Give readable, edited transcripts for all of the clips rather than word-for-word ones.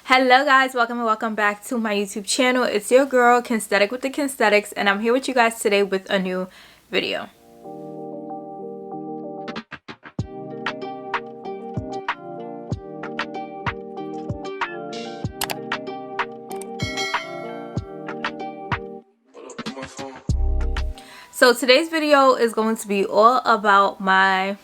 Hello guys, welcome and welcome back to my YouTube channel. It's your girl Kensthetic with the Kensthetics, and I'm here with you guys today with a new video. So today's video is going to be all about my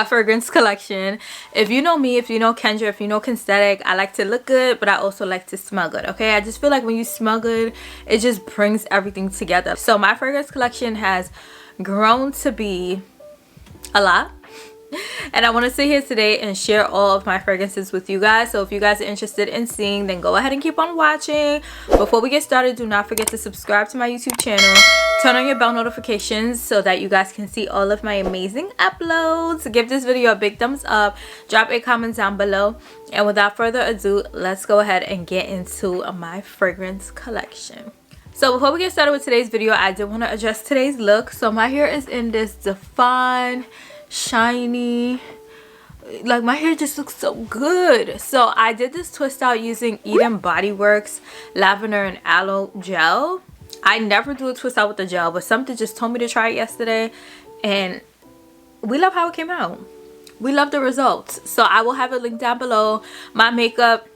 fragrance collection. If you know me, if you know Kendra, if you know Kensthetic, I like to look good, but I also like to smell good. Okay, I just feel like when you smell good, it just brings everything together. So my fragrance collection has grown to be a lot, and I want to sit here today and share all of my fragrances with you guys. So if you guys are interested in seeing, then go ahead and keep on watching. Before we get started, do not forget to subscribe to my YouTube channel, turn on your bell notifications so that you guys can see all of my amazing uploads. Give this video a big thumbs up, drop a comment down below, and without further ado, let's go ahead and get into my fragrance collection. So before we get started with today's video, I did want to address today's look. So my hair is in this defined, shiny, like my hair just looks so good. So I did this twist out using Eden Body Works lavender and aloe gel. I never do a twist out with the gel, but something just told me to try it yesterday, and we love how it came out. We love the results. So I will have it linked down below. My makeup,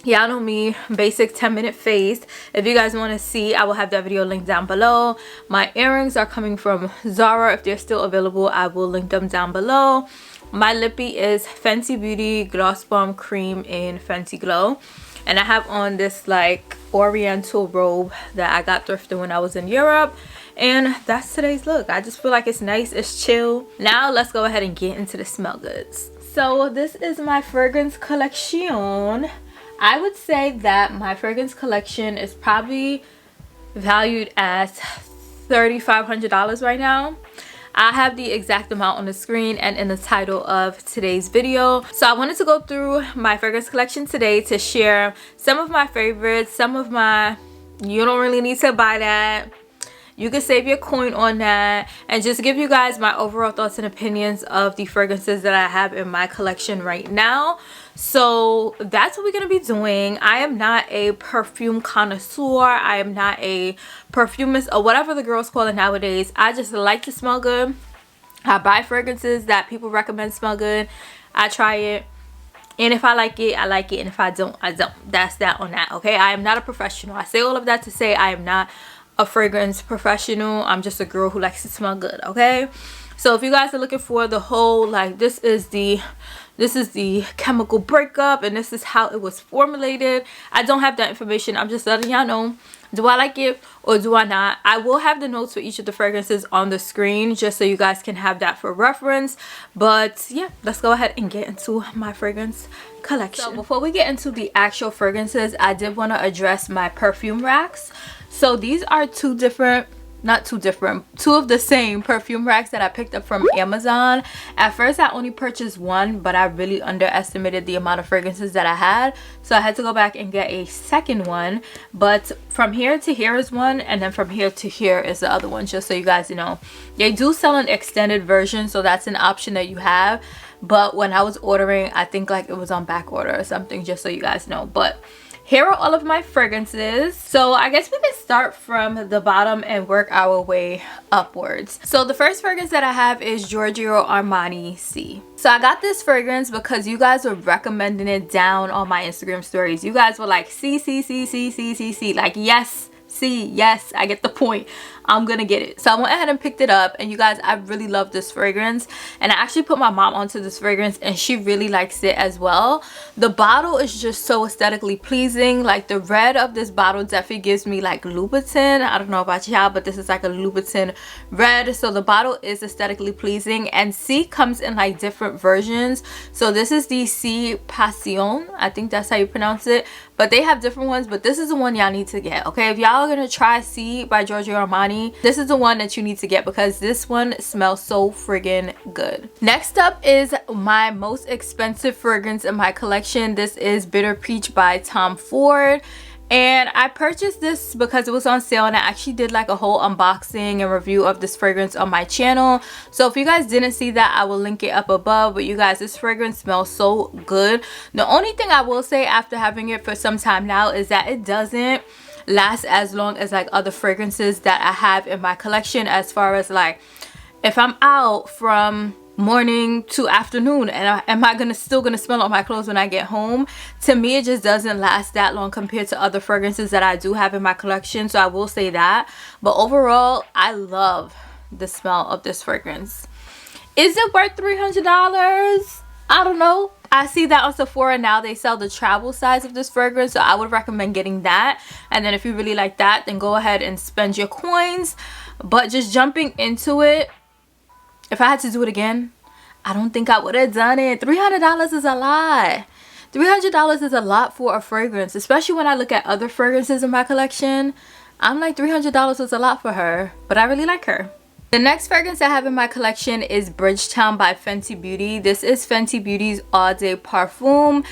y'all know me, basic 10-minute face. If you guys want to see, I will have that video linked down below. My earrings are coming from Zara. If they're still available, I will link them down below. My lippy is Fenty Beauty Gloss Bomb Cream in Fenty Glow, and I have on this like oriental robe that I got thrifted when I was in Europe. And that's today's look. I just feel like it's nice, it's chill. Now let's go ahead and get into the smell goods. So this is my fragrance collection. I would say that my fragrance collection is probably valued at $3,500 right now. I have the exact amount on the screen and in the title of today's video. So I wanted to go through my fragrance collection today to share some of my favorites, some of my, you don't really need to buy that, you can save your coin on that, and just give you guys my overall thoughts and opinions of the fragrances that I have in my collection right now. So that's what we're going to be doing. I am not a perfume connoisseur. I am not a perfumist or whatever the girls call it nowadays. I just like to smell good. I buy fragrances that people recommend smell good. I try it. And if I like it, I like it. And if I don't, I don't. That's that on that. Okay. I am not a professional. I say all of that to say I am not a fragrance professional. I'm just a girl who likes to smell good. Okay. So if you guys are looking for the whole, like, this is the chemical breakup and this is how it was formulated, I don't have that information. I'm just letting y'all know, do I like it or do I not? I will have the notes for each of the fragrances on the screen just so you guys can have that for reference. But yeah, let's go ahead and get into my fragrance collection. So before we get into the actual fragrances, I did want to address my perfume racks. So these are two of the same perfume racks that I picked up from Amazon. At first I only purchased one, but I really underestimated the amount of fragrances that I had, so I had to go back and get a second one. But from here to here is one, and then from here to here is the other one, just so you guys know. They do sell an extended version, so that's an option that you have, but when I was ordering, I think like it was on back order or something, just so you guys know. But here are all of my fragrances. So I guess we can start from the bottom and work our way upwards. So the first fragrance that I have is Giorgio Armani C. So I got this fragrance because you guys were recommending it down on my Instagram stories. You guys were like, C, like, yes, C, yes, I get the point. I'm gonna get it. So I went ahead and picked it up, and you guys, I really love this fragrance, and I actually put my mom onto this fragrance and she really likes it as well. The bottle is just so aesthetically pleasing. Like the red of this bottle definitely gives me like Louboutin. I don't know about y'all, but this is like a Louboutin red. So the bottle is aesthetically pleasing, and C comes in like different versions. So this is the C Passion, I think that's how you pronounce it, but they have different ones, but this is the one y'all need to get. Okay, if y'all are gonna try C by Giorgio Armani, this is the one that you need to get because this one smells so friggin' good. Next up is my most expensive fragrance in my collection. This is Bitter Peach by Tom Ford. And I purchased this because it was on sale, and I actually did like a whole unboxing and review of this fragrance on my channel. So if you guys didn't see that, I will link it up above. But you guys, this fragrance smells so good. The only thing I will say after having it for some time now is that it doesn't last as long as like other fragrances that I have in my collection, as far as like if I'm out from morning to afternoon and am I still gonna smell on my clothes when I get home. To me, it just doesn't last that long compared to other fragrances that I do have in my collection, so I will say that. But overall, I love the smell of this fragrance. Is it worth $300? I don't know. I see that on Sephora now they sell the travel size of this fragrance, so I would recommend getting that. And then if you really like that, then go ahead and spend your coins. But just jumping into it, if I had to do it again, I don't think I would have done it. $300 is a lot. $300 is a lot for a fragrance, especially when I look at other fragrances in my collection. I'm like, $300 was a lot for her, but I really like her. The next fragrance I have in my collection is Bridgetown by Fenty Beauty. This is Fenty Beauty's All Day Parfum.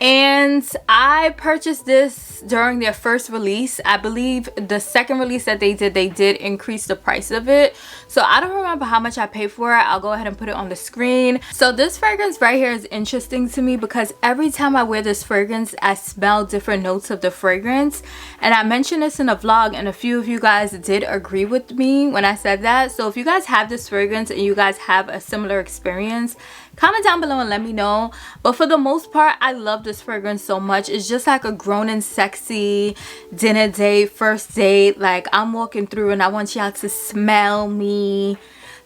And I purchased this during their first release. I believe the second release that they did increase the price of it. So I don't remember how much I paid for it. I'll go ahead and put it on the screen. So this fragrance right here is interesting to me because every time I wear this fragrance, I smell different notes of the fragrance. And I mentioned this in a vlog, and a few of you guys did agree with me when I said that. So if you guys have this fragrance and you guys have a similar experience, comment down below and let me know. But for the most part, I love this fragrance so much. It's just like a grown and sexy dinner date, first date, like I'm walking through and I want y'all to smell me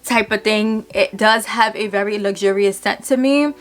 type of thing. It does have a very luxurious scent to me.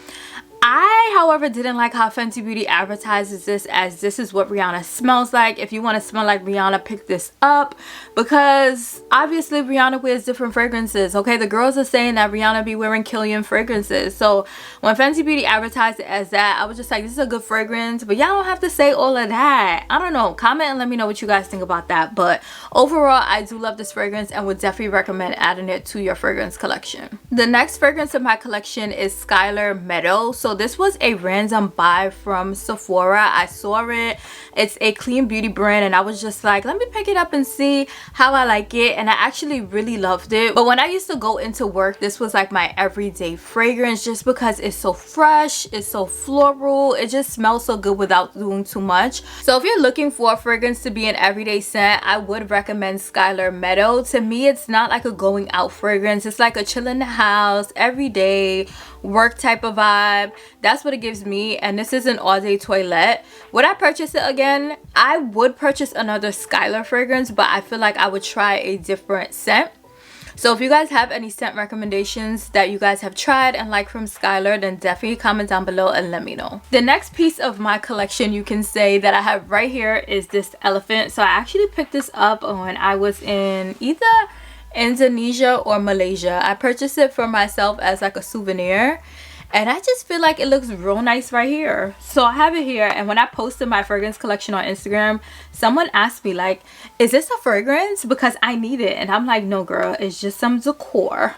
I, however, didn't like how Fenty Beauty advertises this as this is what Rihanna smells like. If you want to smell like Rihanna, pick this up, because obviously Rihanna wears different fragrances. Okay, the girls are saying that Rihanna be wearing Killian fragrances. So when Fenty Beauty advertised it as that, I was just like, this is a good fragrance, but y'all don't have to say all of that. I don't know. Comment and let me know what you guys think about that. But overall, I do love this fragrance and would definitely recommend adding it to your fragrance collection. The next fragrance in my collection is Skylar Meadow. So this was a random buy from Sephora. I saw it. It's a clean beauty brand, and I was just like, let me pick it up and see how I like it. And I actually really loved it. But when I used to go into work, this was like my everyday fragrance, just because it's so fresh, it's so floral, it just smells so good without doing too much. So if you're looking for a fragrance to be an everyday scent, I would recommend Skylar Meadow. To me, it's not like a going out fragrance. It's like a chill in the house, everyday work type of vibe. That's what it gives me. And this is an all day toilette. Would I purchase it again? I would purchase another Skylar fragrance, but I feel like I would try a different scent. So if you guys have any scent recommendations that you guys have tried and like from Skylar, then definitely comment down below and let me know. The next piece of my collection, you can say, that I have right here is this elephant. So I actually picked this up when I was in either Indonesia or Malaysia. I purchased it for myself as like a souvenir, and I just feel like it looks real nice right here. So I have it here, and when I posted my fragrance collection on Instagram, someone asked me like, is this a fragrance? Because I need it. And I'm like, no girl, it's just some decor.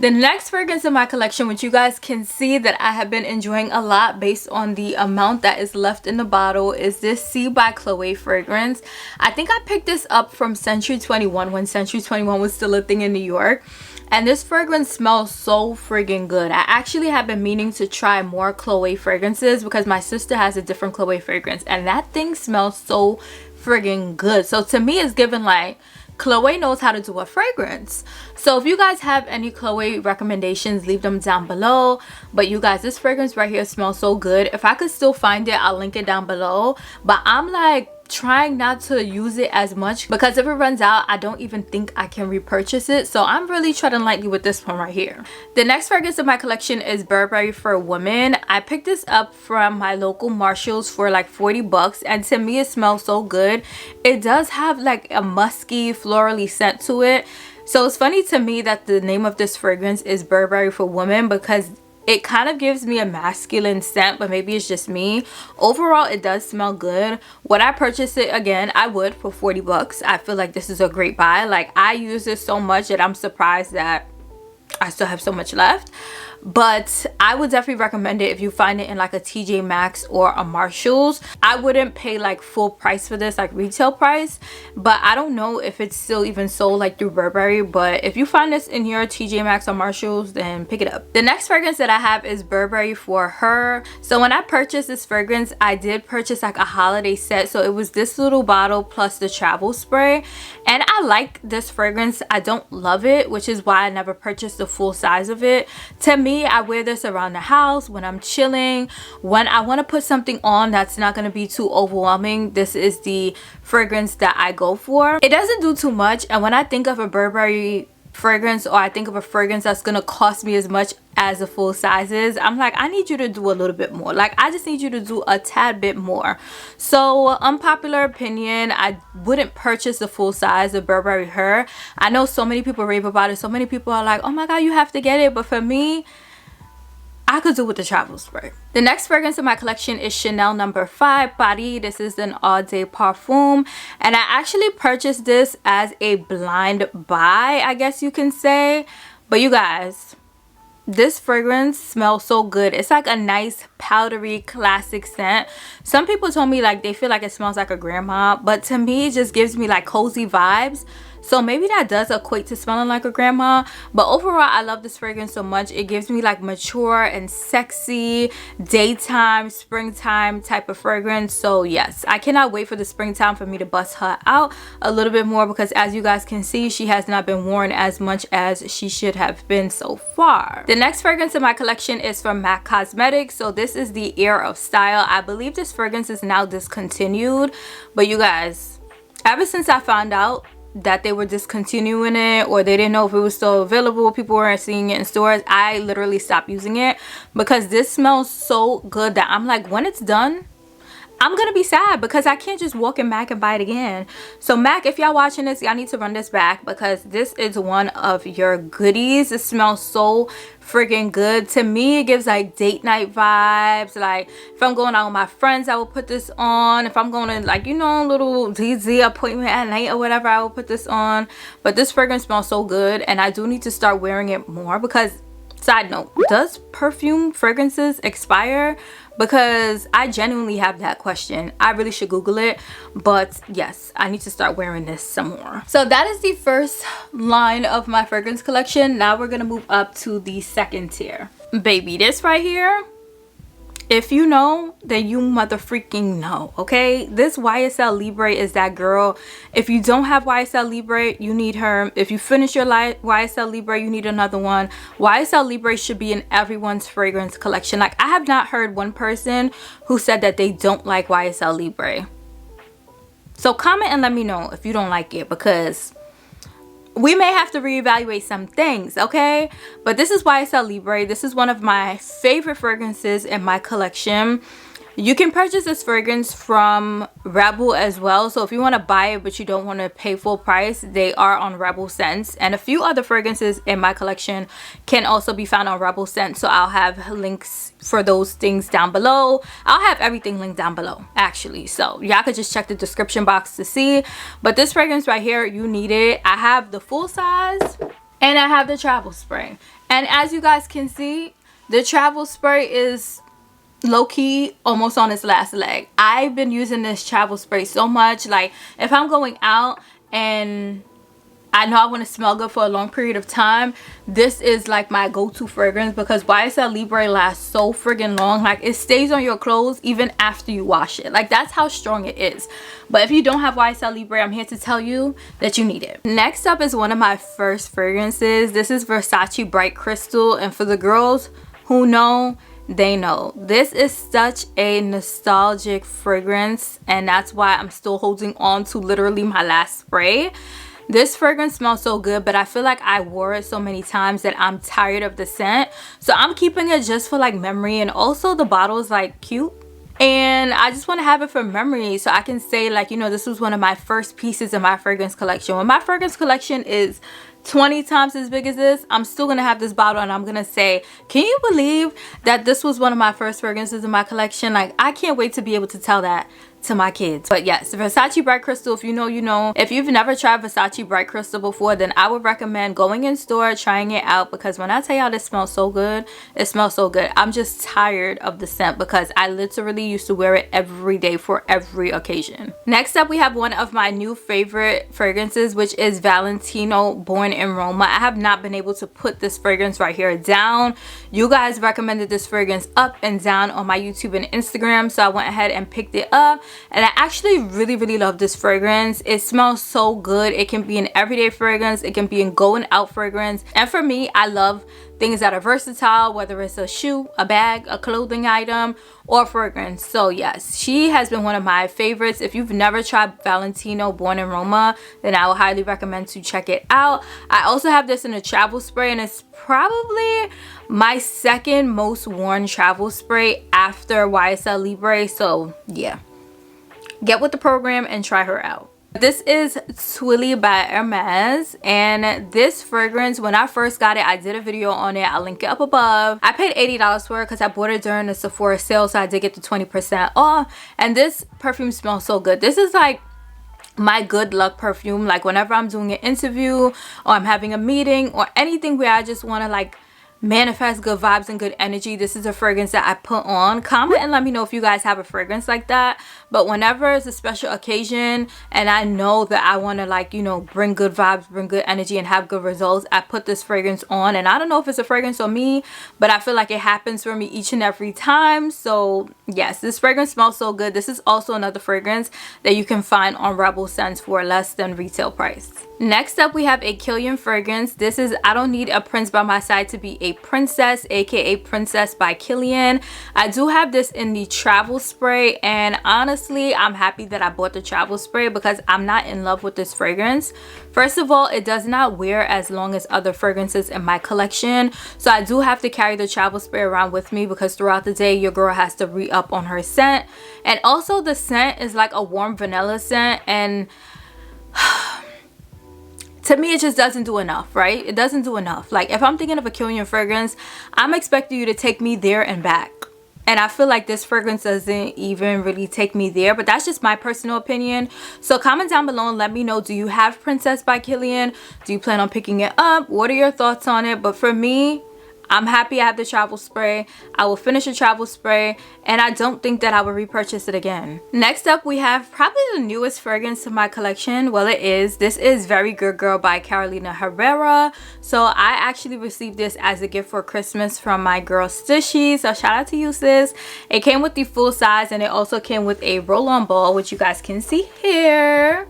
The next fragrance in my collection, which you guys can see that I have been enjoying a lot based on the amount that is left in the bottle, is this C by Chloe fragrance. I think I picked this up from Century 21 when Century 21 was still a thing in New York. And this fragrance smells so friggin' good. I actually have been meaning to try more Chloe fragrances because my sister has a different Chloe fragrance, and that thing smells so friggin' good. So to me, it's given like Chloe knows how to do a fragrance. So if you guys have any Chloe recommendations, leave them down below. But you guys, this fragrance right here smells so good. If I could still find it, I'll link it down below. But I'm like trying not to use it as much, because if it runs out, I don't even think I can repurchase it. So I'm really treading lightly with this one right here. The next fragrance in my collection is Burberry for Women. I picked this up from my local Marshalls for like 40 bucks, and to me it smells so good. It does have like a musky florally scent to it. So it's funny to me that the name of this fragrance is Burberry for Women, because it kind of gives me a masculine scent, but maybe it's just me. Overall, it does smell good. Would I purchase it again? I would, for 40 bucks. I feel like this is a great buy. Like, I use this so much that I'm surprised that I still have so much left. but I would definitely recommend it if you find it in like a TJ Maxx or a Marshalls. I wouldn't pay like full price for this, like retail price, but I don't know if it's still even sold like through Burberry. But if you find this in your TJ Maxx or Marshalls, then pick it up. The next fragrance that I have is Burberry Her. So when I purchased this fragrance, I did purchase like a holiday set. So it was this little bottle plus the travel spray, and I like this fragrance. I don't love it, which is why I never purchased the full size of it. To me, I wear this around the house when I'm chilling, when I want to put something on that's not going to be too overwhelming. This is the fragrance that I go for. It doesn't do too much, and when I think of a Burberry fragrance, or I think of a fragrance that's gonna cost me as much as the full sizes, I'm like, I need you to do a little bit more. Like, I just need you to do a tad bit more. So unpopular opinion, I wouldn't purchase the full size of Burberry Her. I know so many people rave about it. So many people are like, oh my god, you have to get it. But for me, I could do with the travel spray. The next fragrance in my collection is Chanel No. 5 Body. This is an all-day parfum, and I actually purchased this as a blind buy, I guess you can say. But you guys, this fragrance smells so good. It's like a nice powdery classic scent. Some people told me like they feel like it smells like a grandma, but to me it just gives me like cozy vibes. So maybe that does equate to smelling like a grandma. But overall, I love this fragrance so much. It gives me like mature and sexy daytime, springtime type of fragrance. So yes, I cannot wait for the springtime for me to bust her out a little bit more, because as you guys can see, she has not been worn as much as she should have been so far. The next fragrance in my collection is from MAC Cosmetics. So this is the Air of Style. I believe this fragrance is now discontinued. But you guys, ever since I found out that they were discontinuing it, or they didn't know if it was still available, people weren't seeing it in stores, I literally stopped using it, because this smells so good that I'm like, when it's done, I'm gonna be sad, because I can't just walk in MAC and buy it again. So MAC, if y'all watching this, y'all need to run this back, because this is one of your goodies. It smells so freaking good. To me, it gives like date night vibes. Like if I'm going out with my friends, I will put this on. If I'm going to, like, you know, little DZ appointment at night or whatever, I will put this on. But this fragrance smells so good, and I do need to start wearing it more. Because, side note, does perfume fragrances expire? Because I genuinely have that question. I really should Google it. But yes, I need to start wearing this some more. So that is the first line of my fragrance collection. Now we're gonna move up to the second tier. Baby, this right here, if you know, then you mother freaking know, okay? This YSL Libre is that girl. If you don't have YSL Libre, you need her. If you finish your YSL Libre, you need another one. YSL Libre should be in everyone's fragrance collection. Like, I have not heard one person who said that they don't like YSL Libre. So comment and let me know if you don't like it, because we may have to reevaluate some things, okay? But this is YSL Libre. This is one of my favorite fragrances in my collection. You can purchase this fragrance from Rebel as well. So if you want to buy it but you don't want to pay full price, they are on Rebel Scents. And a few other fragrances in my collection can also be found on Rebel Scents. So I'll have links for those things down below. I'll have everything linked down below, actually. So y'all could just check the description box to see. But this fragrance right here, you need it. I have the full size and I have the travel spray. And as you guys can see, the travel spray is low-key almost on its last leg. I've been using this travel spray so much. Like, if I'm going out and I know I want to smell good for a long period of time, this is like my go-to fragrance, because YSL Libre lasts so friggin' long. Like, it stays on your clothes even after you wash it. Like, that's how strong it is. But if you don't have YSL Libre, I'm here to tell you that you need it. Next up is one of my first fragrances. This is Versace Bright Crystal, and for the girls who know, they know. This is such a nostalgic fragrance, and that's why I'm still holding on to literally my last spray. This fragrance smells so good, but I feel like I wore it so many times that I'm tired of the scent. So I'm keeping it just for like memory, and also the bottle is like cute. And I just want to have it for memory, so I can say, like, you know, this was one of my first pieces in my fragrance collection. When my fragrance collection is 20 times as big as this, I'm still gonna have this bottle and I'm gonna say, can you believe that this was one of my first fragrances in my collection? Like, I can't wait to be able to tell that to my kids. But yes, Versace Bright Crystal, if you know, you know. If you've never tried Versace Bright Crystal before, then I would recommend going in store, trying it out, because when I tell y'all this smells so good, it smells so good. I'm just tired of the scent because I literally used to wear it every day for every occasion. Next up, we have one of my new favorite fragrances, which is Valentino Born in Roma. I have not been able to put this fragrance right here down. You guys recommended this fragrance up and down on my YouTube and Instagram, so I went ahead and picked it up. And I actually really love this fragrance. It smells so good. It can be an everyday fragrance, it can be a going out fragrance, and for me, I love things that are versatile, whether it's a shoe, a bag, a clothing item, or fragrance. So yes, she has been one of my favorites. If you've never tried Valentino Born in Roma, then I would highly recommend to check it out. I also have this in a travel spray, and it's probably my second most worn travel spray after YSL Libre. So yeah, get with the program and try her out. This is Twilly by Hermes, and this fragrance, when I first got it, I did a video on it. I'll link it up above. I paid $80 for it because I bought it during the Sephora sale, so I did get the 20% off. And this perfume smells so good. This is like my good luck perfume. Like whenever I'm doing an interview or I'm having a meeting or anything where I just want to like manifest good vibes and good energy, this is a fragrance that I put on. Comment and let me know if you guys have a fragrance like that. But whenever it's a special occasion and I know that I want to, like, you know, bring good vibes, bring good energy, and have good results, I put this fragrance on. And I don't know if it's a fragrance on me, but I feel like it happens for me each and every time. So yes, this fragrance smells so good. This is also another fragrance that you can find on Rebel Scents for less than retail price. Next up, we have a Killian fragrance. This is I Don't Need a Prince by My Side to Be a Princess, aka Princess by Killian. I do have this in the travel spray, and honestly, I'm happy that I bought the travel spray because I'm not in love with this fragrance. First of all, it does not wear as long as other fragrances in my collection, so I do have to carry the travel spray around with me because throughout the day your girl has to re-up on her scent. And also the scent is like a warm vanilla scent, and to me, it just doesn't do enough, right? It doesn't do enough. Like, if I'm thinking of a Killian fragrance, I'm expecting you to take me there and back. And I feel like this fragrance doesn't even really take me there. But that's just my personal opinion. So comment down below and let me know, do you have Princess by Killian? Do you plan on picking it up? What are your thoughts on it? But for me, I'm happy I have the travel spray. I will finish the travel spray, and I don't think that I will repurchase it again. Next up, we have probably the newest fragrance to my collection. Well, it is. This is Very Good Girl by Carolina Herrera. So I actually received this as a gift for Christmas from my girl Stishy. So shout out to you, sis. It came with the full size, and it also came with a roll-on ball, which you guys can see here.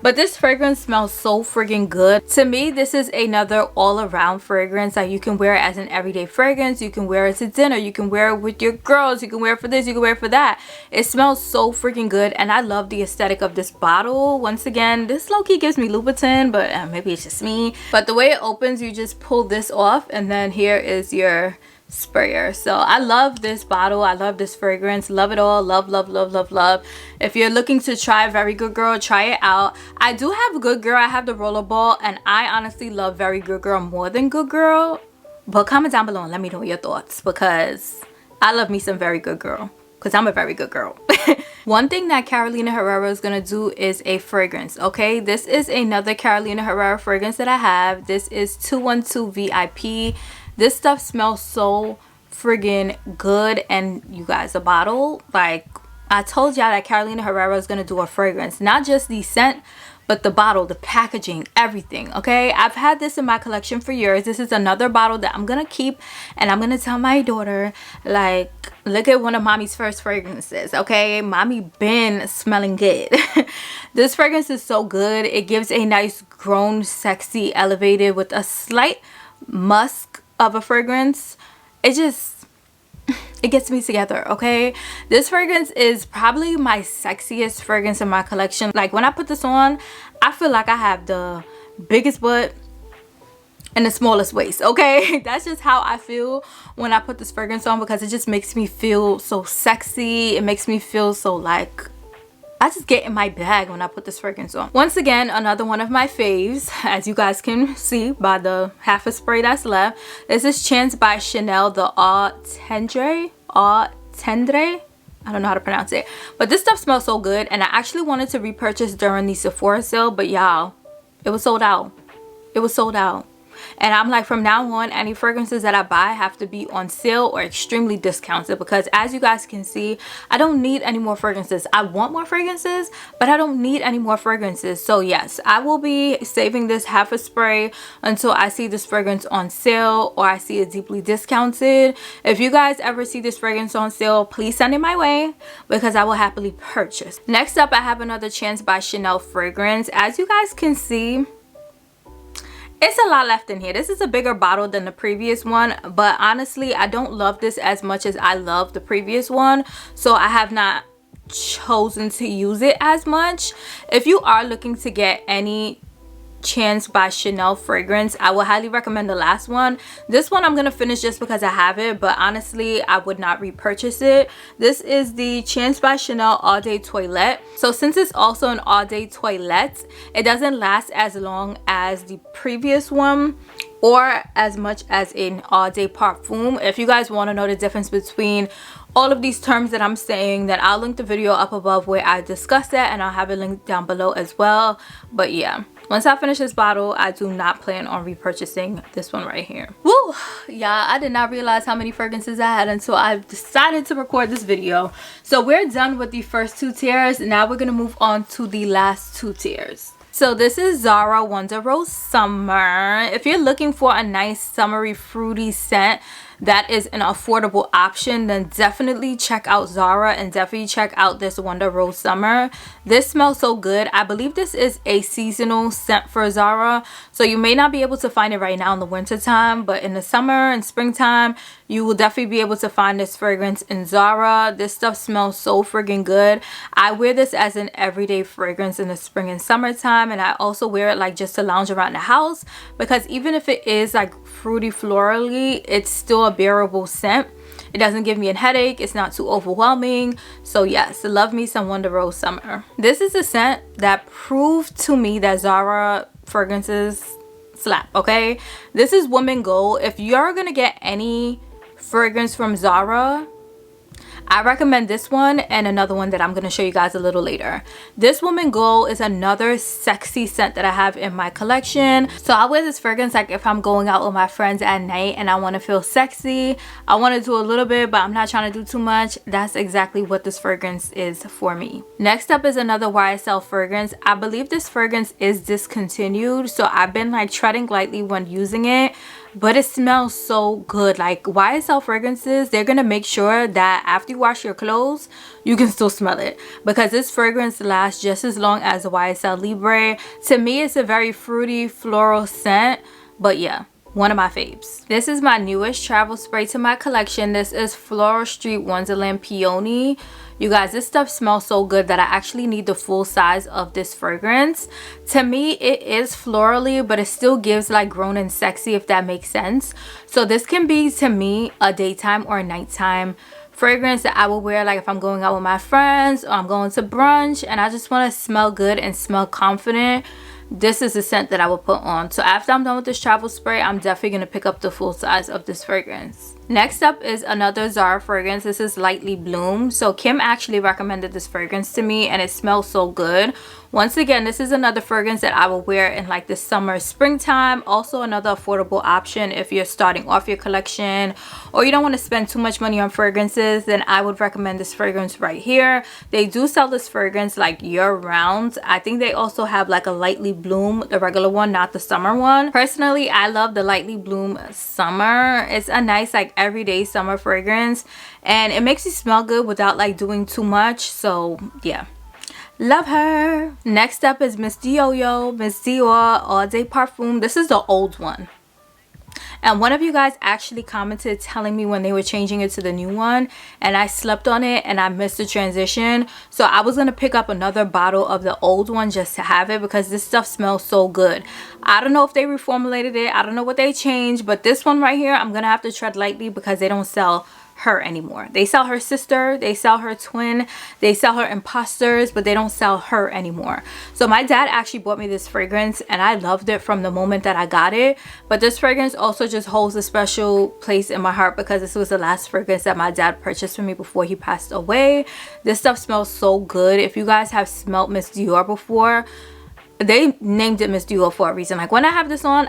But this fragrance smells so freaking good. To me, this is another all-around fragrance that you can wear as an everyday fragrance. You can wear it to dinner. You can wear it with your girls. You can wear it for this. You can wear it for that. It smells so freaking good, and I love the aesthetic of this bottle. Once again, this low-key gives me Louboutin, but maybe it's just me. But the way it opens, you just pull this off, and then here is your sprayer. So I love this bottle. I love this fragrance. Love it all. Love, love, love, love, love. If you're looking to try Very Good Girl, try it out. I do have Good Girl. I have the rollerball, and I honestly love Very Good Girl more than Good Girl. But comment down below and let me know your thoughts, because I love me some Very Good Girl, because I'm a very good girl. One thing that Carolina Herrera is going to do is a fragrance, okay? This is another Carolina Herrera fragrance that I have. This is 212 VIP. This stuff smells so friggin' good, and you guys, the bottle, like I told y'all that Carolina Herrera is going to do a fragrance. Not just the scent, but the bottle, the packaging, everything, okay? I've had this in my collection for years. This is another bottle that I'm going to keep, and I'm going to tell my daughter, like, look at one of mommy's first fragrances, okay? Mommy been smelling good. This fragrance is so good. It gives a nice grown, sexy, elevated with a slight musk of a fragrance. It gets me together, okay? This fragrance is probably my sexiest fragrance in my collection. Like, when I put this on, I feel like I have the biggest butt and the smallest waist, okay? That's just how I feel when I put this fragrance on, because it just makes me feel so sexy. It makes me feel so like I just get in my bag when I put this fragrance on. Once again, another one of my faves, as you guys can see by the half a spray that's left. This is Chance by Chanel, the Au Tendre. I don't know how to pronounce it, but this stuff smells so good, and I actually wanted to repurchase during the Sephora sale, but y'all, it was sold out. It was sold out. And I'm like, from now on, any fragrances that I buy have to be on sale or extremely discounted, because as you guys can see, I don't need any more fragrances. I want more fragrances, but I don't need any more fragrances. So yes, I will be saving this half a spray until I see this fragrance on sale or I see it deeply discounted. If you guys ever see this fragrance on sale, please send it my way, because I will happily purchase. Next up, I have another Chance by Chanel fragrance. As you guys can see, it's a lot left in here. This is a bigger bottle than the previous one, but honestly, I don't love this as much as I love the previous one, so I have not chosen to use it as much. If you are looking to get any Chance by Chanel fragrance, I would highly recommend the last one. This one I'm gonna finish just because I have it, but honestly I would not repurchase it. This is the Chance by Chanel All Day Toilette. So since it's also an all day toilette, it doesn't last as long as the previous one or as much as an all day parfum. If you guys want to know the difference between all of these terms that I'm saying, then I'll link the video up above where I discuss that, and I'll have it linked down below as well. But yeah, once I finish this bottle, I do not plan on repurchasing this one right here. Woo! Yeah, I did not realize how many fragrances I had until I decided to record this video. So we're done with the first two tiers. Now we're gonna move on to the last two tiers. So this is Zara Wonder Rose Summer. If you're looking for a nice summery fruity scent that is an affordable option, then definitely check out Zara and definitely check out this Wonder Rose Summer. This smells so good. I believe this is a seasonal scent for Zara, so you may not be able to find it right now in the winter time, but in the summer and springtime you will definitely be able to find this fragrance in Zara. This stuff smells so friggin' good. I wear this as an everyday fragrance in the spring and summertime, and I also wear it like just to lounge around the house, because even if it is like fruity florally, it's still a bearable scent. It doesn't give me a headache. It's not too overwhelming. So yes, love me some Wonder Rose Summer. This is a scent that proved to me that Zara fragrances slap. Okay, this is Woman Gold. If you're gonna get any fragrance from Zara, I recommend this one and another one that I'm going to show you guys a little later. This Woman Gold is another sexy scent that I have in my collection. So I wear this fragrance like if I'm going out with my friends at night and I want to feel sexy. I want to do a little bit, but I'm not trying to do too much. That's exactly what this fragrance is for me. Next up is another YSL fragrance. I believe this fragrance is discontinued, so I've been like treading lightly when using it, but it smells so good. Like YSL fragrances, they're gonna make sure that after you wash your clothes you can still smell it, because this fragrance lasts just as long as the YSL Libre. To me, it's a very fruity floral scent, but yeah, one of my faves. This is my newest travel spray to my collection. This is Floral Street Wonderland Peony. You guys, this stuff smells so good that I actually need the full size of this fragrance. To me, it is florally, but it still gives like grown and sexy, if that makes sense. So this can be, to me, a daytime or a nighttime fragrance that I will wear like if I'm going out with my friends or I'm going to brunch and I just want to smell good and smell confident. This is the scent that I will put on. So after I'm done with this travel spray, I'm definitely going to pick up the full size of this fragrance. Next up is another Zara fragrance. This is Lightly Bloom. So Kim actually recommended this fragrance to me and it smells so good. Once again, this is another fragrance that I will wear in like the summer, springtime. Also another affordable option if you're starting off your collection or you don't want to spend too much money on fragrances, then I would recommend this fragrance right here. They do sell this fragrance like year round. I think they also have like a Lightly Bloom, the regular one, not the summer one. Personally, I love the Lightly Bloom Summer. It's a nice like everyday summer fragrance and it makes you smell good without like doing too much. So yeah, love her. Next up is Miss Dior All Day Parfum. This is the old one, and one of you guys actually commented telling me when they were changing it to the new one, and I slept on it and I missed the transition. So I was gonna pick up another bottle of the old one just to have it because this stuff smells so good. I don't know if they reformulated it, I don't know what they changed, but this one right here I'm gonna have to tread lightly because they don't sell Her anymore. They sell her sister, they sell her twin, they sell her imposters, but they don't sell her anymore. So my dad actually bought me this fragrance and I loved it from the moment that I got it. But this fragrance also just holds a special place in my heart because this was the last fragrance that my dad purchased for me before he passed away. This stuff smells so good. If you guys have smelled Miss Dior before, they named it Miss Dior for a reason. Like when I have this on,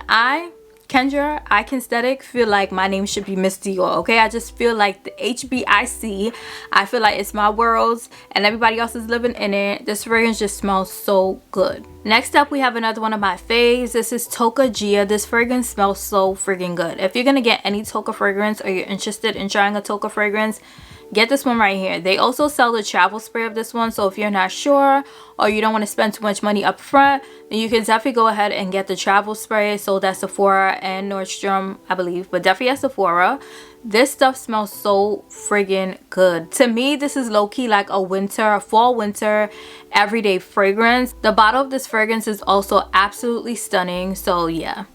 Kendra, I Kensthetic, feel like my name should be Miss Dior, okay? I just feel like the HBIC, I feel like it's my world and everybody else is living in it. This fragrance just smells so good. Next up, we have another one of my faves. This is Tocca Gia. This fragrance smells so freaking good. If you're gonna get any Tocca fragrance or you're interested in trying a Tocca fragrance, get this one right here. They also sell the travel spray of this one, so if you're not sure or you don't want to spend too much money up front, then you can definitely go ahead and get the travel spray. Sold at Sephora and Nordstrom, I believe, but definitely at Sephora. This stuff smells so friggin' good. To me, this is low-key like a fall winter everyday fragrance. The bottle of this fragrance is also absolutely stunning, so yeah,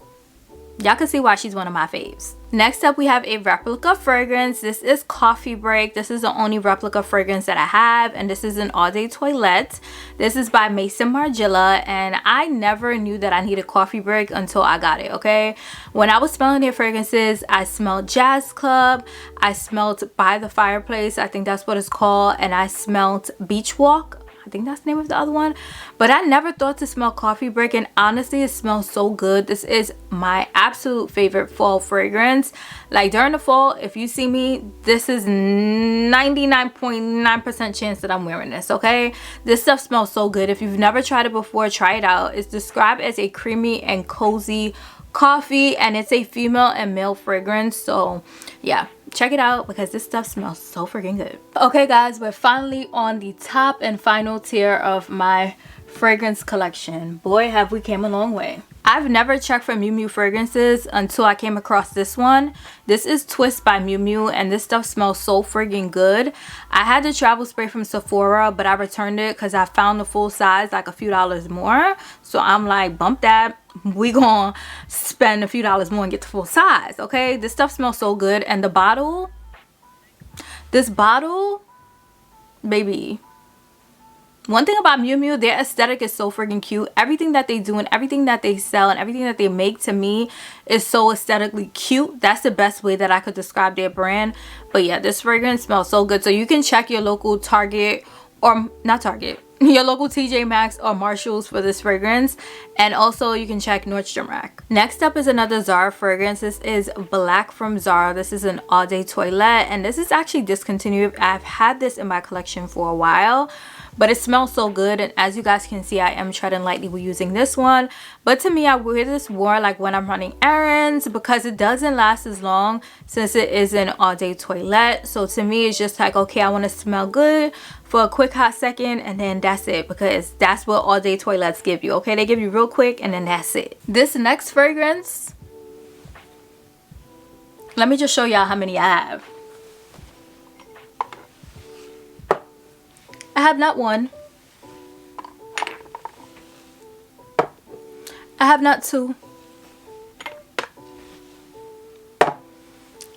y'all can see why she's one of my faves. Next up, we have a Replica fragrance. This is Coffee Break. This is the only Replica fragrance that I have, and this is an all-day toilette. This is by Maison Margiela, and I never knew that I needed coffee break until I got it, okay? When I was smelling their fragrances, I smelled Jazz Club, I smelled By the Fireplace, I think that's what it's called, and I smelled Beach Walk. I think that's the name of the other one, but I never thought to smell Coffee Break, and honestly it smells so good. This is my absolute favorite fall fragrance. Like during the fall, if you see me, this is 99.9% chance that I'm wearing this, okay? This stuff smells so good. If you've never tried it before, try it out. It's described as a creamy and cozy coffee, and it's a female and male fragrance, so yeah, check it out because this stuff smells so freaking good. Okay guys, we're finally on the top and final tier of my fragrance collection. Boy, have we came a long way. I've never checked for Miu Miu fragrances until I came across this one. This is Twist by Miu Miu, and this stuff smells so friggin' good. I had the travel spray from Sephora, but I returned it because I found the full size like a few dollars more. So I'm like, bump that. We gonna spend a few dollars more and get the full size, okay? This stuff smells so good, and the bottle, this bottle, baby. One thing about Miu Miu, their aesthetic is so freaking cute. Everything that they do and everything that they sell and everything that they make, to me, is so aesthetically cute. That's the best way that I could describe their brand. But yeah, this fragrance smells so good. So you can check your local Target, or not Target, your local TJ Maxx or Marshalls for this fragrance, and also you can check Nordstrom Rack. Next up is another Zara fragrance. This is Black from Zara. This is an all-day toilette, and this is actually discontinued. I've had this in my collection for a while, but it smells so good, and as you guys can see, I am treading lightly with using this one. But to me, I wear this more like when I'm running errands because it doesn't last as long since it is an all-day toilette. So to me, it's just like, okay, I want to smell good for a quick hot second, and then that's it, because that's what all-day toilettes give you, okay? They give you real quick and then that's it. This next fragrance, let me just show y'all how many I have. I have not one, I have not two,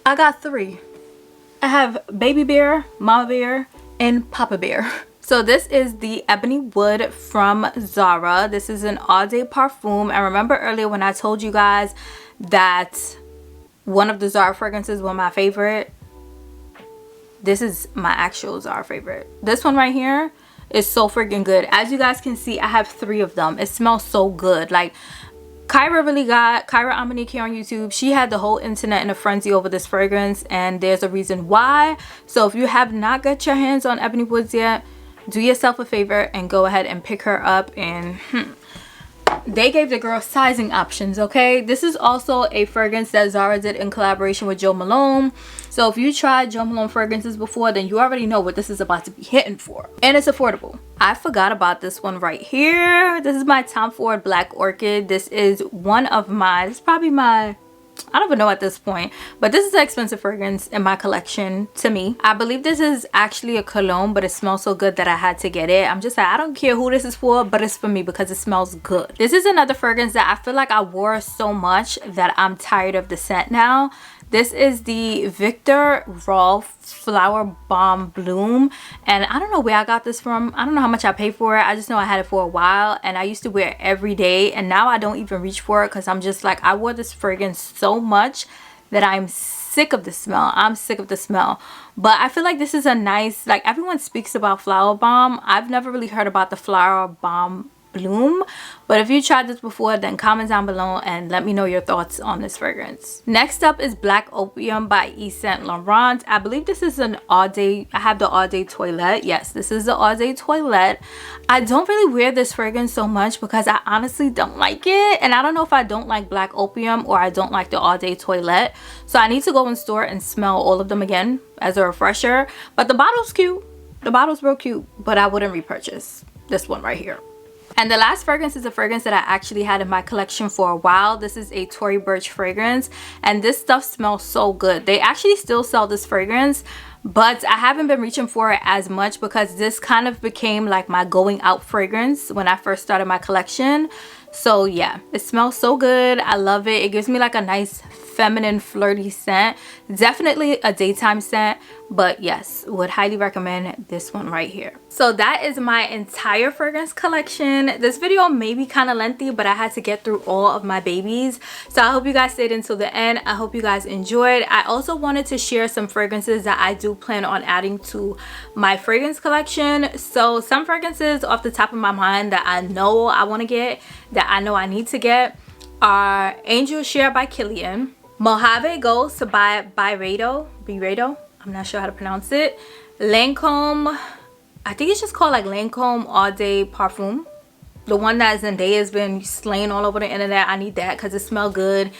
I got three. I have Baby Bear, Mama Bear, and Papa Bear. So this is the Ebony Wood from Zara. This is an all-day parfum. And remember earlier when I told you guys that one of the Zara fragrances was my favorite? This is my actual Zara favorite. This one right here is so freaking good. As you guys can see, I have three of them. It smells so good. Like, Kyra Amanique here on YouTube, she had the whole internet in a frenzy over this fragrance, and there's a reason why. So if you have not got your hands on Ebony Woods yet, do yourself a favor and go ahead and pick her up. And they gave the girl sizing options, okay? This is also a fragrance that Zara did in collaboration with Jo Malone. So if you tried Jo Malone fragrances before, then you already know what this is about to be hitting for. And it's affordable. I forgot about this one right here. This is my Tom Ford Black Orchid. This is one of my, this is probably my, I don't even know at this point, but this is an expensive fragrance in my collection to me. I believe this is actually a cologne, but it smells so good that I had to get it. I'm just like, I don't care who this is for, but it's for me because it smells good. This is another fragrance that I feel like I wore so much that I'm tired of the scent now. This is the Victor Rolf Flower Bomb Bloom, and I don't know where I got this from. I don't know how much I paid for it. I just know I had it for a while and I used to wear it every day, and now I don't even reach for it because I'm just like, I wore this fragrance so much that I'm sick of the smell. I'm sick of the smell. But I feel like this is a nice, like, everyone speaks about Flower Bomb. I've never really heard about the Flower Bomb Bloom, but if you tried this before, then comment down below and let me know your thoughts on this fragrance. Next up is Black Opium by Yves Saint Laurent. I believe this is an all day, I have the all day toilette. Yes, this is the all day toilette. I don't really wear this fragrance so much because I honestly don't like it, and I don't know if I don't like Black Opium or I don't like the all day toilette, so I need to go in store and smell all of them again as a refresher. But the bottle's cute, the bottle's real cute, but I wouldn't repurchase this one right here. And the last fragrance is a fragrance that I actually had in my collection for a while. This is a Tory Burch fragrance, and this stuff smells so good. They actually still sell this fragrance, but I haven't been reaching for it as much because this kind of became like my going out fragrance when I first started my collection. So yeah, it smells so good. I love it. It gives me like a nice feminine flirty scent. Definitely a daytime scent, but yes, would highly recommend this one right here. So that is my entire fragrance collection. This video may be kind of lengthy, but I had to get through all of my babies, so I hope you guys stayed until the end. I hope you guys enjoyed. I also wanted to share some fragrances that I do plan on adding to my fragrance collection. So some fragrances off the top of my mind that I know I want to get, that I know I need to get, are Angel Share by Killian, Mojave Ghost by Byredo, I'm not sure how to pronounce it, Lancome, I think it's just called like Lancome All Day Parfum, the one that Zendaya's been slaying all over the internet. I need that because it smells good.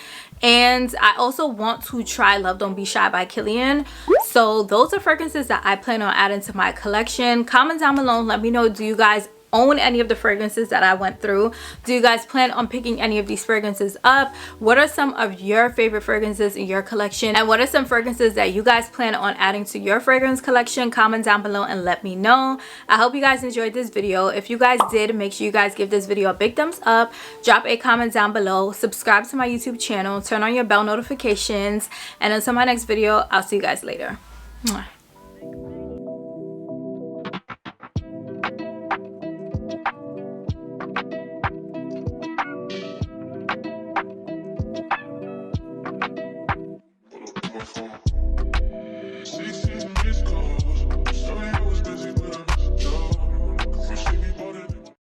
And I also want to try Love Don't Be Shy by Killian. So those are fragrances that I plan on adding to my collection. Comment down below and let me know, do you guys own any of the fragrances that I went through? Do you guys plan on picking any of these fragrances up? What are some of your favorite fragrances in your collection, and what are some fragrances that you guys plan on adding to your fragrance collection? Comment down below and let me know. I hope you guys enjoyed this video. If you guys did, make sure you guys give this video a big thumbs up, drop a comment down below, subscribe to my YouTube channel, turn on your bell notifications, and until my next video, I'll see you guys later. Mwah.